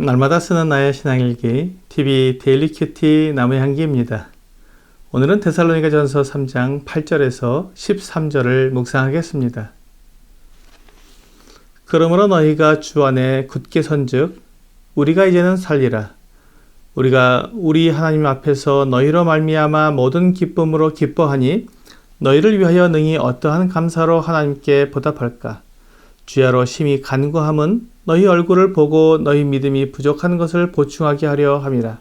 날마다 쓰는 나의 신앙일기 TV 데일리 큐티 나무의 향기입니다. 오늘은 데살로니가 전서 3장 8절에서 13절을 묵상하겠습니다. 그러므로 너희가 주 안에 굳게 선즉 우리가 이제는 살리라. 우리가 우리 하나님 앞에서 너희로 말미암아 모든 기쁨으로 기뻐하니 너희를 위하여 능히 어떠한 감사로 하나님께 보답할까. 주야로 심히 간구함은 너희 얼굴을 보고 너희 믿음이 부족한 것을 보충하게 하려 함이라.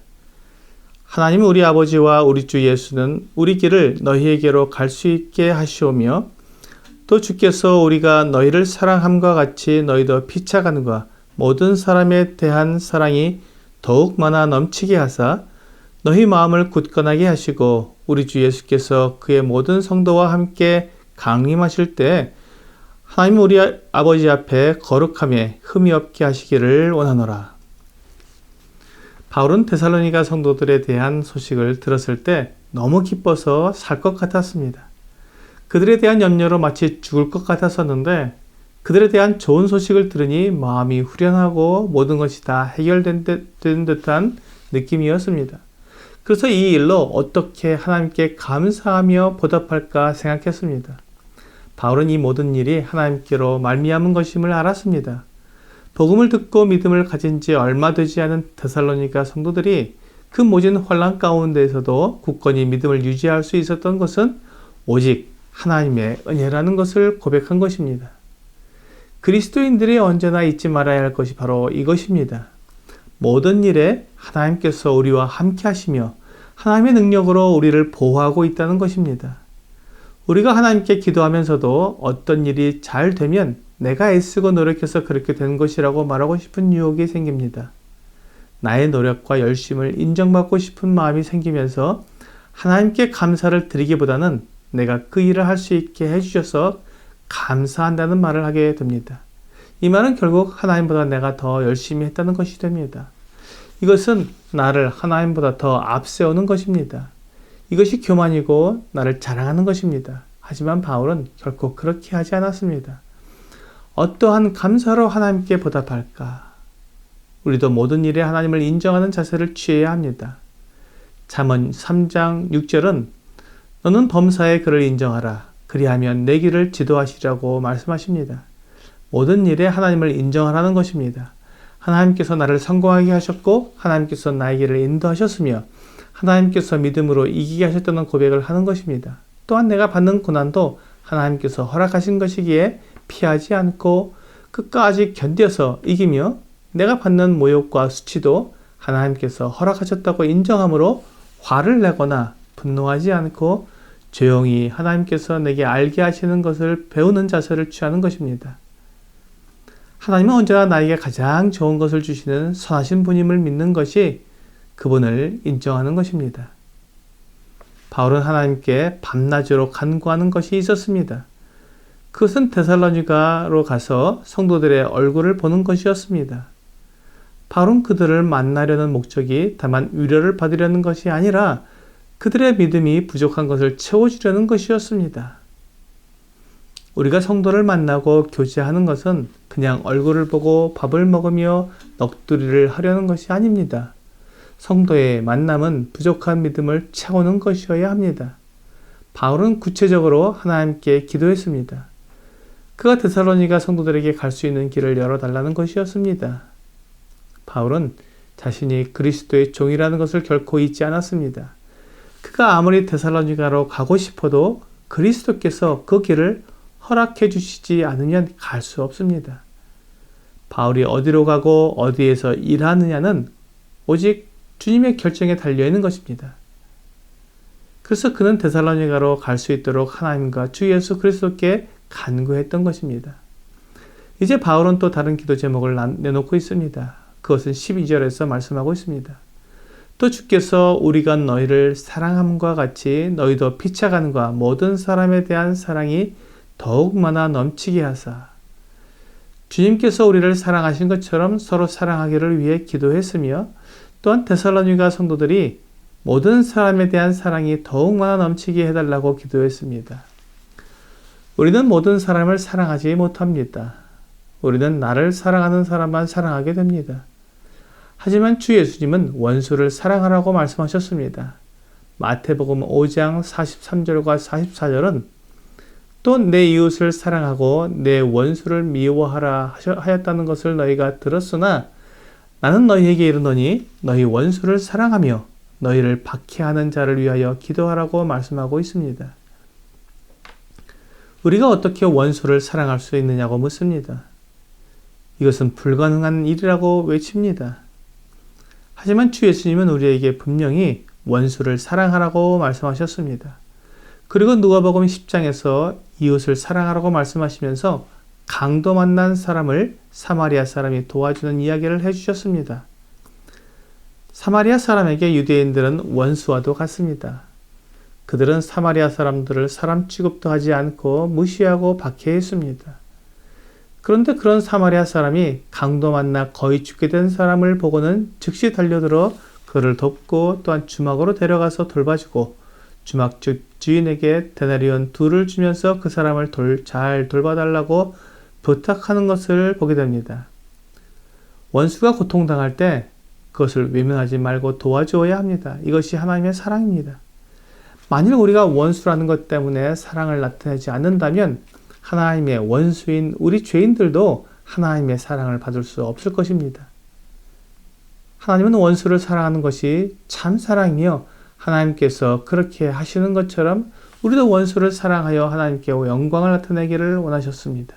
하나님 우리 아버지와 우리 주 예수는 우리 길을 너희에게로 갈 수 있게 하시오며 또 주께서 우리가 너희를 사랑함과 같이 너희도 피차간과 모든 사람에 대한 사랑이 더욱 많아 넘치게 하사 너희 마음을 굳건하게 하시고 우리 주 예수께서 그의 모든 성도와 함께 강림하실 때 하나님 우리 아버지 앞에 거룩함에 흠이 없게 하시기를 원하노라. 바울은 데살로니가 성도들에 대한 소식을 들었을 때 너무 기뻐서 살 것 같았습니다. 그들에 대한 염려로 마치 죽을 것 같았었는데 그들에 대한 좋은 소식을 들으니 마음이 후련하고 모든 것이 다 해결된 듯한 느낌이었습니다. 그래서 이 일로 어떻게 하나님께 감사하며 보답할까 생각했습니다. 바울은 이 모든 일이 하나님께로 말미암은 것임을 알았습니다. 복음을 듣고 믿음을 가진 지 얼마 되지 않은 데살로니가 성도들이 그 모진 혼란 가운데에서도 굳건히 믿음을 유지할 수 있었던 것은 오직 하나님의 은혜라는 것을 고백한 것입니다. 그리스도인들이 언제나 잊지 말아야 할 것이 바로 이것입니다. 모든 일에 하나님께서 우리와 함께 하시며 하나님의 능력으로 우리를 보호하고 있다는 것입니다. 우리가 하나님께 기도하면서도 어떤 일이 잘 되면 내가 애쓰고 노력해서 그렇게 된 것이라고 말하고 싶은 유혹이 생깁니다. 나의 노력과 열심을 인정받고 싶은 마음이 생기면서 하나님께 감사를 드리기보다는 내가 그 일을 할 수 있게 해주셔서 감사한다는 말을 하게 됩니다. 이 말은 결국 하나님보다 내가 더 열심히 했다는 것이 됩니다. 이것은 나를 하나님보다 더 앞세우는 것입니다. 이것이 교만이고 나를 자랑하는 것입니다. 하지만 바울은 결코 그렇게 하지 않았습니다. 어떠한 감사로 하나님께 보답할까? 우리도 모든 일에 하나님을 인정하는 자세를 취해야 합니다. 잠언 3장 6절은 너는 범사에 그를 인정하라. 그리하면 내 길을 지도하시라고 말씀하십니다. 모든 일에 하나님을 인정하라는 것입니다. 하나님께서 나를 성공하게 하셨고 하나님께서 나의 길을 인도하셨으며 하나님께서 믿음으로 이기게 하셨다는 고백을 하는 것입니다. 또한 내가 받는 고난도 하나님께서 허락하신 것이기에 피하지 않고 끝까지 견뎌서 이기며 내가 받는 모욕과 수치도 하나님께서 허락하셨다고 인정함으로 화를 내거나 분노하지 않고 조용히 하나님께서 내게 알게 하시는 것을 배우는 자세를 취하는 것입니다. 하나님은 언제나 나에게 가장 좋은 것을 주시는 선하신 분임을 믿는 것이 그분을 인정하는 것입니다. 바울은 하나님께 밤낮으로 간구하는 것이 있었습니다. 그것은 데살로니가로 가서 성도들의 얼굴을 보는 것이었습니다. 바울은 그들을 만나려는 목적이 다만 위로를 받으려는 것이 아니라 그들의 믿음이 부족한 것을 채워주려는 것이었습니다. 우리가 성도를 만나고 교제하는 것은 그냥 얼굴을 보고 밥을 먹으며 넋두리를 하려는 것이 아닙니다. 성도의 만남은 부족한 믿음을 채우는 것이어야 합니다. 바울은 구체적으로 하나님께 기도했습니다. 그가 데살로니가 성도들에게 갈 수 있는 길을 열어달라는 것이었습니다. 바울은 자신이 그리스도의 종이라는 것을 결코 잊지 않았습니다. 그가 아무리 데살로니가로 가고 싶어도 그리스도께서 그 길을 허락해 주시지 않으면 갈 수 없습니다. 바울이 어디로 가고 어디에서 일하느냐는 오직 주님의 결정에 달려있는 것입니다. 그래서 그는 데살로니가로 갈 수 있도록 하나님과 주 예수 그리스도께 간구했던 것입니다. 이제 바울은 또 다른 기도 제목을 내놓고 있습니다. 그것은 12절에서 말씀하고 있습니다. 또 주께서 우리가 너희를 사랑함과 같이 너희도 피차간과 모든 사람에 대한 사랑이 더욱 많아 넘치게 하사 주님께서 우리를 사랑하신 것처럼 서로 사랑하기를 위해 기도했으며 또한 데살로니가 성도들이 모든 사람에 대한 사랑이 더욱 많아 넘치게 해달라고 기도했습니다. 우리는 모든 사람을 사랑하지 못합니다. 우리는 나를 사랑하는 사람만 사랑하게 됩니다. 하지만 주 예수님은 원수를 사랑하라고 말씀하셨습니다. 마태복음 5장 43절과 44절은 또 내 이웃을 사랑하고 내 원수를 미워하라 하였다는 것을 너희가 들었으나 나는 너희에게 이르노니 너희 원수를 사랑하며 너희를 박해하는 자를 위하여 기도하라고 말씀하고 있습니다. 우리가 어떻게 원수를 사랑할 수 있느냐고 묻습니다. 이것은 불가능한 일이라고 외칩니다. 하지만 주 예수님은 우리에게 분명히 원수를 사랑하라고 말씀하셨습니다. 그리고 누가복음 10장에서 이웃을 사랑하라고 말씀하시면서 강도 만난 사람을 사마리아 사람이 도와주는 이야기를 해주셨습니다. 사마리아 사람에게 유대인들은 원수와도 같습니다. 그들은 사마리아 사람들을 사람 취급도 하지 않고 무시하고 박해했습니다. 그런데 그런 사마리아 사람이 강도 만나 거의 죽게 된 사람을 보고는 즉시 달려들어 그를 돕고 또한 주막으로 데려가서 돌봐주고 주막집 주인에게 데나리온 2를 주면서 그 사람을 잘 돌봐달라고 부탁하는 것을 보게 됩니다. 원수가 고통당할 때 그것을 외면하지 말고 도와주어야 합니다. 이것이 하나님의 사랑입니다. 만일 우리가 원수라는 것 때문에 사랑을 나타내지 않는다면 하나님의 원수인 우리 죄인들도 하나님의 사랑을 받을 수 없을 것입니다. 하나님은 원수를 사랑하는 것이 참 사랑이며 하나님께서 그렇게 하시는 것처럼 우리도 원수를 사랑하여 하나님께 영광을 나타내기를 원하셨습니다.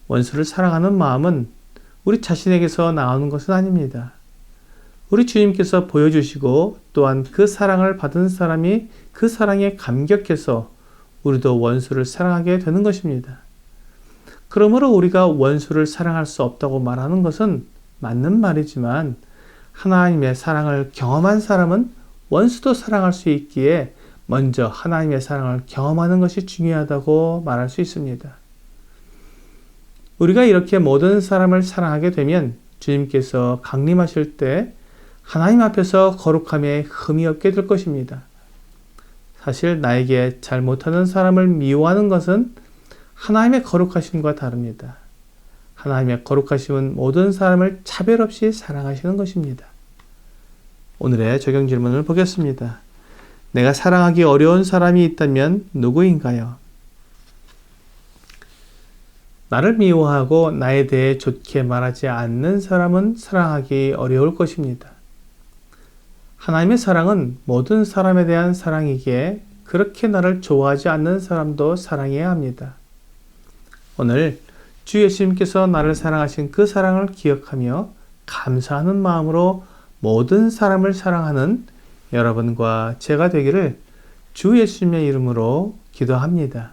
원수를 사랑하는 마음은 우리 자신에게서 나오는 것은 아닙니다. 우리 주님께서 보여주시고 또한 그 사랑을 받은 사람이 그 사랑에 감격해서 우리도 원수를 사랑하게 되는 것입니다. 그러므로 우리가 원수를 사랑할 수 없다고 말하는 것은 맞는 말이지만 하나님의 사랑을 경험한 사람은 원수도 사랑할 수 있기에 먼저 하나님의 사랑을 경험하는 것이 중요하다고 말할 수 있습니다. 우리가 이렇게 모든 사람을 사랑하게 되면 주님께서 강림하실 때 하나님 앞에서 거룩함에 흠이 없게 될 것입니다. 사실 나에게 잘못하는 사람을 미워하는 것은 하나님의 거룩하심과 다릅니다. 하나님의 거룩하심은 모든 사람을 차별 없이 사랑하시는 것입니다. 오늘의 적용 질문을 보겠습니다. 내가 사랑하기 어려운 사람이 있다면 누구인가요? 나를 미워하고 나에 대해 좋게 말하지 않는 사람은 사랑하기 어려울 것입니다. 하나님의 사랑은 모든 사람에 대한 사랑이기에 그렇게 나를 좋아하지 않는 사람도 사랑해야 합니다. 오늘 주 예수님께서 나를 사랑하신 그 사랑을 기억하며 감사하는 마음으로 모든 사람을 사랑하는 여러분과 제가 되기를 주 예수님의 이름으로 기도합니다.